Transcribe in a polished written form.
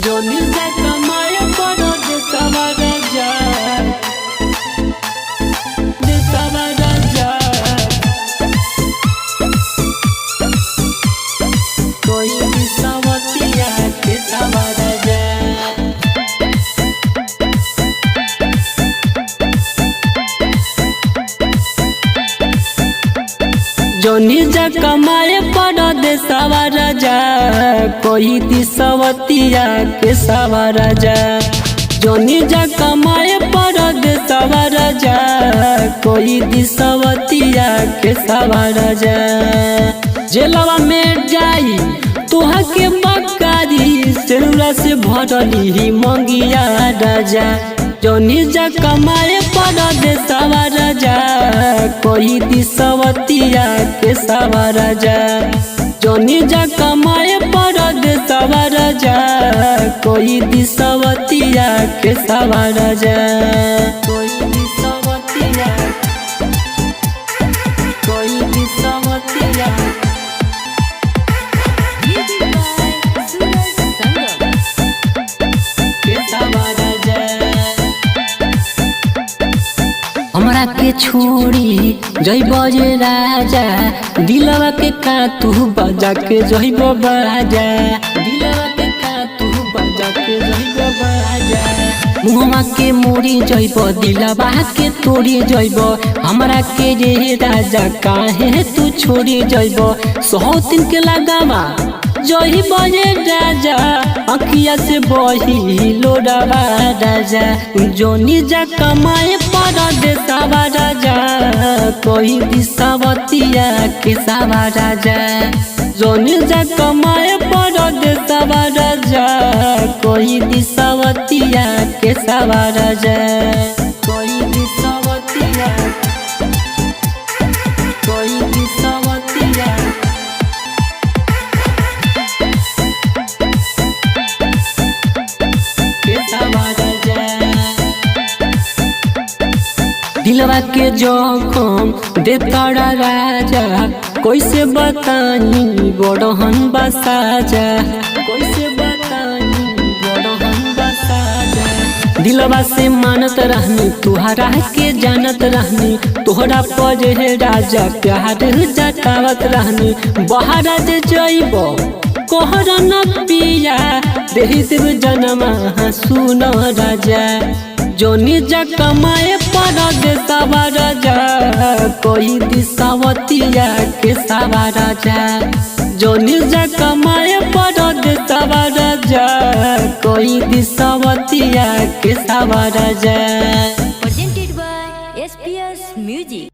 जोनी से कमाए पड़ो देशवा राजा, देशवा राजा। कोई भी सवतिया देशवा राजा। जोनी जा कमाए पड़ो देशवा राजा, कोई दिसवतिया के सवा राजा। जोनी जा कमाए पड़ो देशवा राजा, कोई दिसवतिया के सवा राजा। जेलवा में जाई तुहा के बकारी, सेनुरा से भरली मंगिया राजा। जोनी जा कमाए पड़ो देशवा राजा, कोई दिसवतिया के सवा राजा। जोनी जा कमाए पड़ो देशवा राजा, कोई दिसवतिया के सवा राजा। कोई दिसवतिया, कोई दिसवतिया। हमरा के छोड़ी जइब जे राजा, दिलवा के का तू बजा के जइब बाजा। दिलवा के का तू बजा के जइब बाजा। मुहमा के मोड़ी जइब, दिलवा के तोड़ी जइब। हमरा के रे राजा काहे तू छोड़ी जइब। 100 दिन के लगावा जही बजे राजा, अखिया से बही लोडवा राजा। जोनी जा कमाए पड़ो देशवा राजा, कोई दिसवतिया के सवा राजा। जोनी जा कमाए पड़ो देशवा राजा, कोई दिसवतिया के सवा राजा। कोई दिसवतिया, कोई दिसवतिया। दिलवा के जोखम देता राजा, कैसे बतानी बड़हन बसाजा। कैसे बतानी बड़हन बसाजा। दिलवा से मानत रहनी, तुहरा के जानत रहनी। तोहरा पर हे राजा प्यार जतावत रहनी। बहरा जे जइब कोहर न पिया, देहि देव जनमा सुन राजा। जोनी जा कमाए पड़ो देशवा राजा, कोई दिसवतिया के सवा राजा। जोनी जा कमाए पड़ो देशवा राजा, कोई दिसवतिया के सवा राजा। Presented by SPS Music।